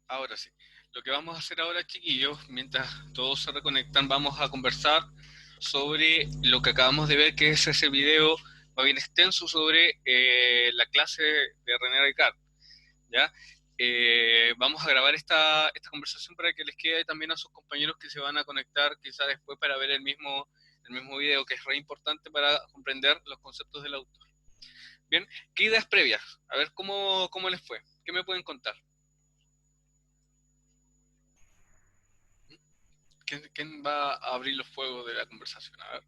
Ahora sí. Lo que vamos a hacer ahora, chiquillos, mientras todos se reconectan, vamos a conversar sobre lo que acabamos de ver, que es ese video más bien extenso sobre la clase de René Descartes, ¿ya? Vamos a grabar esta conversación para que les quede también a sus compañeros que se van a conectar quizá después para ver el mismo video, que es re importante para comprender los conceptos del autor. Bien, ¿qué ideas previas? A ver cómo les fue. ¿Qué me pueden contar? ¿Quién va a abrir los fuegos de la conversación? A ver.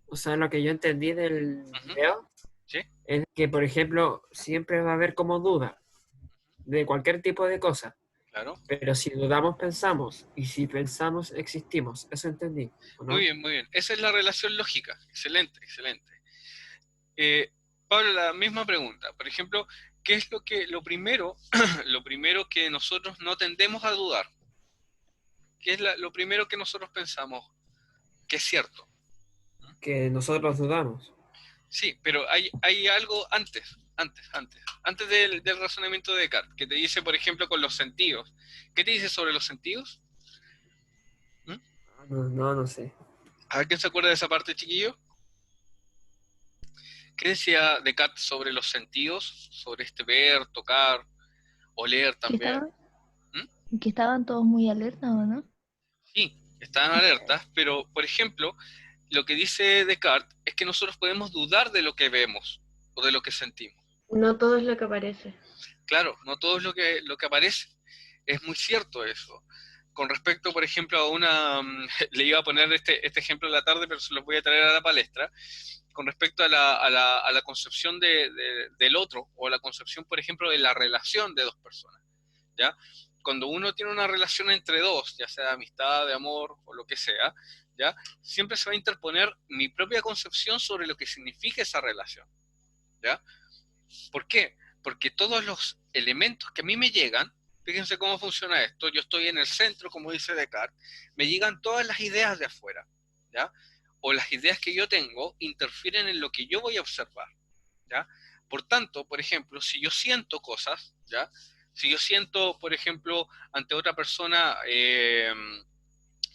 O sea, lo que yo entendí del Ujú. video ¿Sí? es que, por ejemplo, siempre va a haber como duda de cualquier tipo de cosa, Claro. pero si dudamos, pensamos, y si pensamos, existimos. Eso entendí, ¿o Muy no? bien, muy bien. Esa es la relación lógica. Excelente, excelente. Eh, Pablo, la misma pregunta. Por ejemplo, ¿qué es lo primero, lo primero que nosotros no tendemos a dudar? ¿Qué es lo primero que nosotros pensamos que es cierto? Que nosotros dudamos. Sí, pero hay algo antes del razonamiento de Descartes, que te dice, por ejemplo, con los sentidos. ¿Qué te dice sobre los sentidos? ¿Mm? No, no, no sé. A ver quién se acuerda de esa parte, chiquillo. ¿Qué decía Descartes sobre los sentidos? Sobre este ver, tocar, oler Que también. estaban, ¿Mm? que estaban todos muy alerta, ¿o no? Sí, estaban alertas, pero, por ejemplo, lo que dice Descartes es que nosotros podemos dudar de lo que vemos o de lo que sentimos. No todo es lo que parece. Claro, no todo es lo que aparece. Es muy cierto eso. Con respecto, por ejemplo, le iba a poner este ejemplo en la tarde, pero se los voy a traer a la palestra, con respecto a la concepción del otro, o la concepción, por ejemplo, de la relación de dos personas, ¿ya? Cuando uno tiene una relación entre dos, ya sea de amistad, de amor, o lo que sea, ¿ya? Siempre se va a interponer mi propia concepción sobre lo que significa esa relación, ¿ya? ¿Por qué? Porque todos los elementos que a mí me llegan, fíjense cómo funciona esto, yo estoy en el centro, como dice Descartes, me llegan todas las ideas de afuera, ¿ya? O las ideas que yo tengo interfieren en lo que yo voy a observar, ¿ya? Por tanto, por ejemplo, si yo siento cosas, ¿ya? Si yo siento, por ejemplo, ante otra persona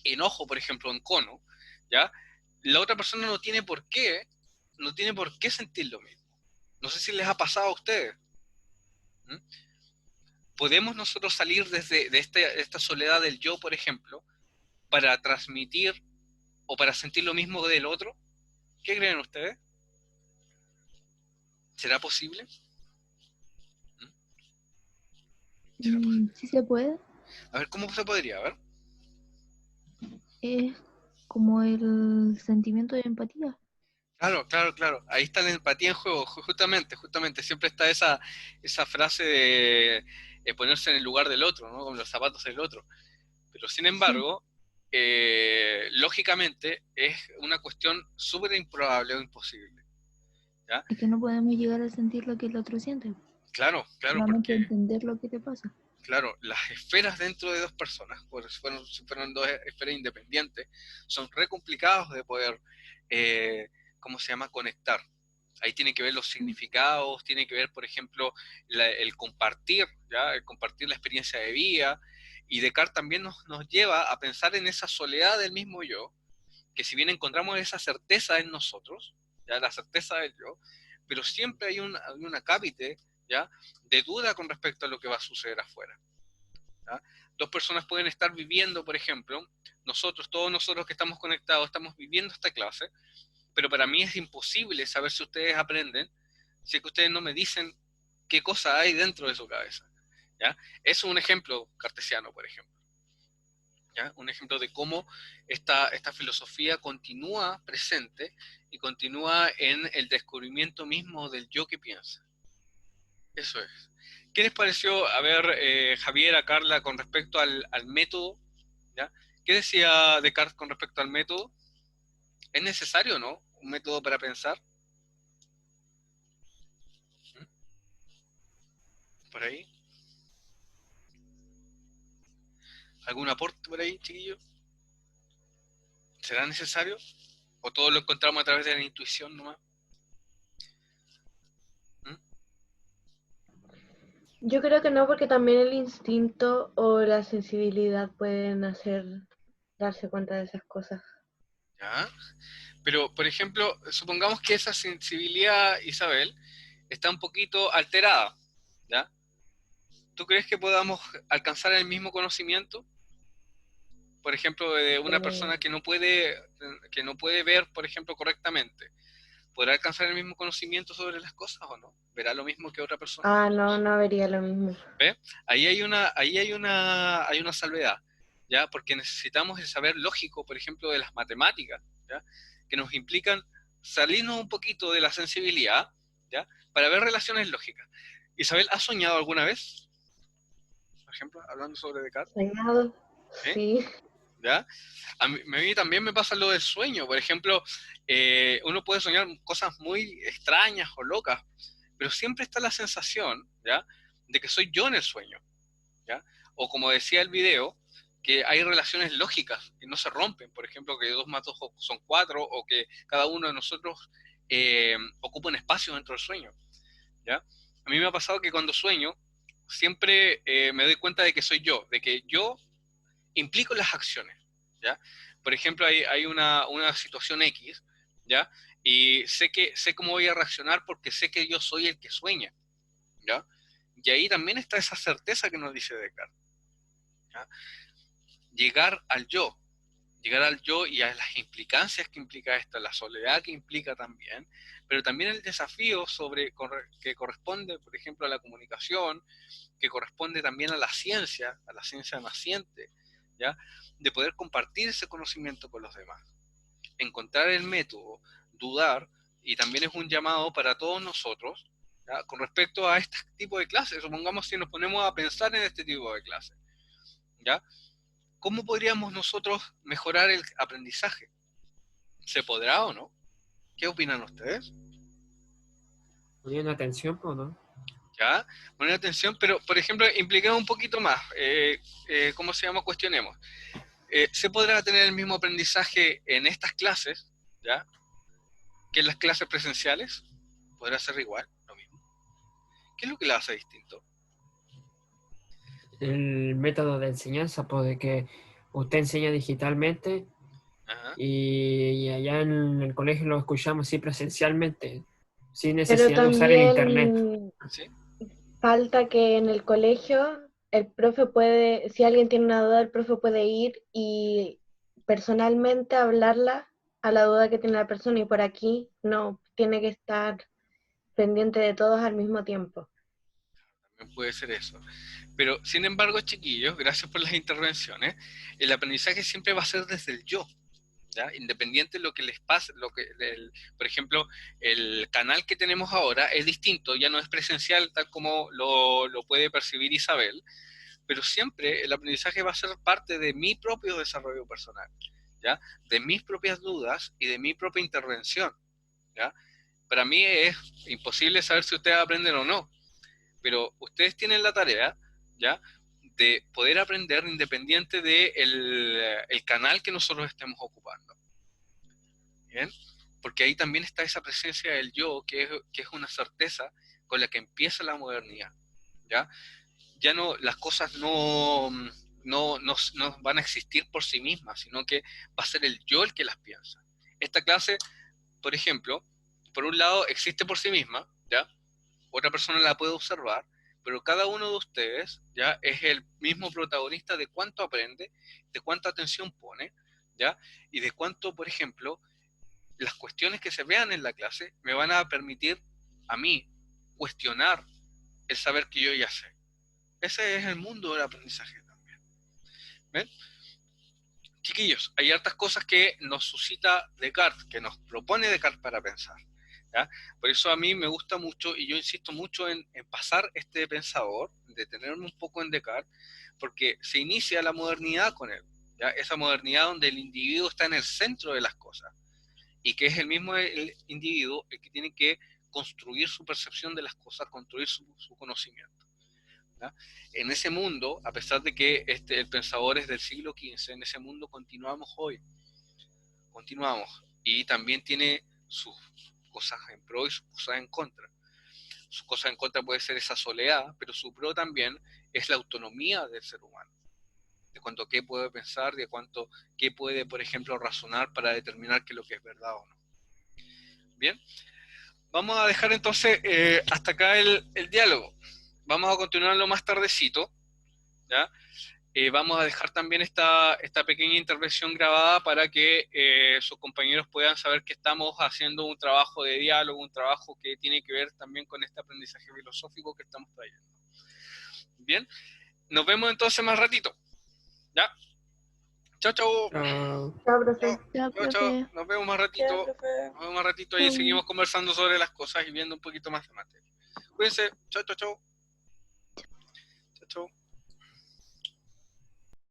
enojo, por ejemplo, encono, ¿ya? La otra persona no tiene por qué sentir lo mismo. No sé si les ha pasado a ustedes. ¿Mm? ¿Podemos nosotros salir de esta soledad del yo, por ejemplo, para transmitir o para sentir lo mismo del otro? ¿Qué creen ustedes? ¿Será posible? ¿Mm? ¿Será posible? Sí se puede. A ver, ¿cómo se podría? A ver. Es como el sentimiento de empatía. Claro, claro, claro. Ahí está la empatía en juego, justamente. Siempre está esa frase de ponerse en el lugar del otro, ¿no? Con los zapatos del otro. Pero sin Sí, embargo, lógicamente es una cuestión súper improbable o imposible, ¿ya? es que no podemos llegar a sentir lo que el otro siente, Claro, claro, solamente porque, entender lo que te pasa. claro, las esferas dentro de dos personas, por si fueron dos esferas independientes, son re complicados de poder, ¿cómo se llama?, conectar. Ahí tiene que ver los Mm. significados, tiene que ver, por ejemplo, el compartir, ¿ya? El compartir la experiencia de vida. Y Descartes también nos lleva a pensar en esa soledad del mismo yo, que si bien encontramos esa certeza en nosotros, ya la certeza del yo, pero siempre hay una cápite, ¿ya?, de duda con respecto a lo que va a suceder afuera, ¿ya? Dos personas pueden estar viviendo, por ejemplo, todos nosotros que estamos conectados, estamos viviendo esta clase, pero para mí es imposible saber si ustedes aprenden si es que ustedes no me dicen qué cosa hay dentro de su cabeza, ¿ya? Es un ejemplo cartesiano, por ejemplo, ¿ya? Un ejemplo de cómo esta filosofía continúa presente y continúa en el descubrimiento mismo del yo que piensa. Eso es. ¿Qué les pareció, a ver, Javier, a Carla, con respecto al método? ¿Ya? ¿Qué decía Descartes con respecto al método? ¿Es necesario o no un método para pensar? ¿Mm? ¿Por ahí? ¿Algún aporte por ahí, chiquillo? ¿Será necesario? ¿O todo lo encontramos a través de la intuición nomás? Yo creo que no, porque también el instinto o la sensibilidad pueden hacer darse cuenta de esas cosas. ¿Ya? Pero, por ejemplo, supongamos que esa sensibilidad, Isabel, está un poquito alterada, ¿ya? ¿Tú crees que podamos alcanzar el mismo conocimiento? Por ejemplo, de una persona que no puede ver, por ejemplo, correctamente. ¿Podrá alcanzar el mismo conocimiento sobre las cosas o no? ¿Verá lo mismo que otra persona? No, no vería lo mismo. ¿Ve? Hay una salvedad, ¿ya? Porque necesitamos el saber lógico, por ejemplo, de las matemáticas, ¿ya? Que nos implican salirnos un poquito de la sensibilidad, ¿ya? Para ver relaciones lógicas. Isabel, ¿has soñado alguna vez? Por ejemplo, hablando sobre Descartes, ¿Soñado? ¿eh? Sí. ¿Ya? A mí también me pasa lo del sueño. Por ejemplo, uno puede soñar cosas muy extrañas o locas, pero siempre está la sensación, ¿ya? De que soy yo en el sueño, ¿ya? O como decía el video, que hay relaciones lógicas que no se rompen. Por ejemplo, que 2 más 2 son 4, o que cada uno de nosotros ocupa un espacio dentro del sueño, ¿ya? A mí me ha pasado que cuando sueño, siempre me doy cuenta de que soy yo, de que yo implico las acciones, ¿ya? Por ejemplo, hay una situación X, ¿ya? Y sé cómo voy a reaccionar porque sé que yo soy el que sueña, ¿ya? Y ahí también está esa certeza que nos dice Descartes, ¿ya? Llegar llegar al yo y a las implicancias que implica esto, la soledad que implica también, pero también el desafío que corresponde, por ejemplo, a la comunicación, que corresponde también a la ciencia naciente, ¿ya? De poder compartir ese conocimiento con los demás, encontrar el método, dudar, y también es un llamado para todos nosotros, ¿ya? Con respecto a este tipo de clases. Supongamos si nos ponemos a pensar en este tipo de clases, ¿ya? ¿Cómo podríamos nosotros mejorar el aprendizaje? ¿Se podrá o no? ¿Qué opinan ustedes? Poniendo atención, pues, ¿no? ¿Ya? Poner atención, pero por ejemplo, implicado un poquito más. ¿Cómo se llama? Cuestionemos. ¿Se podrá tener el mismo aprendizaje en estas clases, ¿ya? Que en las clases presenciales? ¿Podrá ser igual? Lo mismo. ¿Qué es lo que la hace distinto? El método de enseñanza, pues, de que usted enseña digitalmente Ajá. y allá en el colegio lo escuchamos sí presencialmente, sin Pero necesidad de usar el internet. también ¿Sí? falta que en el colegio el profe puede, si alguien tiene una duda, el profe puede ir y personalmente hablarla a la duda que tiene la persona, y por aquí no tiene que estar pendiente de todos al mismo tiempo. También puede ser eso. Pero, sin embargo, chiquillos, gracias por las intervenciones, el aprendizaje siempre va a ser desde el yo, ¿ya? Independiente de lo que les pase, por ejemplo, el canal que tenemos ahora es distinto, ya no es presencial tal como lo puede percibir Isabel, pero siempre el aprendizaje va a ser parte de mi propio desarrollo personal, ¿ya? De mis propias dudas y de mi propia intervención, ¿ya? Para mí es imposible saber si ustedes aprenden o no, pero ustedes tienen la tarea, ¿ya? De poder aprender independiente de el canal que nosotros estemos ocupando, ¿bien? Porque ahí también está esa presencia del yo, que es una certeza con la que empieza la modernidad, ¿ya? Ya no, las cosas no van a existir por sí mismas, sino que va a ser el yo el que las piensa. Esta clase, por ejemplo, por un lado existe por sí misma, ¿ya? Otra persona la puede observar, pero cada uno de ustedes ya es el mismo protagonista de cuánto aprende, de cuánta atención pone, ¿ya? Y de cuánto, por ejemplo, las cuestiones que se vean en la clase me van a permitir a mí cuestionar el saber que yo ya sé. Ese es el mundo del aprendizaje también. ¿Ven? Chiquillos, hay hartas cosas que nos suscita Descartes, que nos propone Descartes para pensar, ¿ya? Por eso a mí me gusta mucho y yo insisto mucho en pasar este pensador, detenerme un poco en Descartes, porque se inicia la modernidad con él, ¿ya? Esa modernidad donde el individuo está en el centro de las cosas y que es el mismo el individuo el que tiene que construir su percepción de las cosas, construir su conocimiento, ¿ya? En ese mundo, a pesar de que el pensador es del siglo XV, en ese mundo continuamos hoy, continuamos, y también tiene sus cosas en pro y sus cosas en contra. Su cosa en contra puede ser esa soledad, pero su pro también es la autonomía del ser humano. De cuánto qué puede pensar, de cuánto qué puede, por ejemplo, razonar para determinar qué es lo que es verdad o no. Bien, vamos a dejar entonces hasta acá el diálogo. Vamos a continuarlo más tardecito, ¿ya? Vamos a dejar también esta pequeña intervención grabada para que sus compañeros puedan saber que estamos haciendo un trabajo de diálogo, un trabajo que tiene que ver también con este aprendizaje filosófico que estamos trayendo. Bien, nos vemos entonces más ratito. ¿Ya? Chao, chao. Chao. Chao, profe. Ya, Chao, chao. profe. Nos vemos más Ya, ratito. profe. Nos vemos más ratito y Chau. seguimos conversando sobre las cosas y viendo un poquito más de materia. Cuídense. Chao, chao, chao. Chao, chao.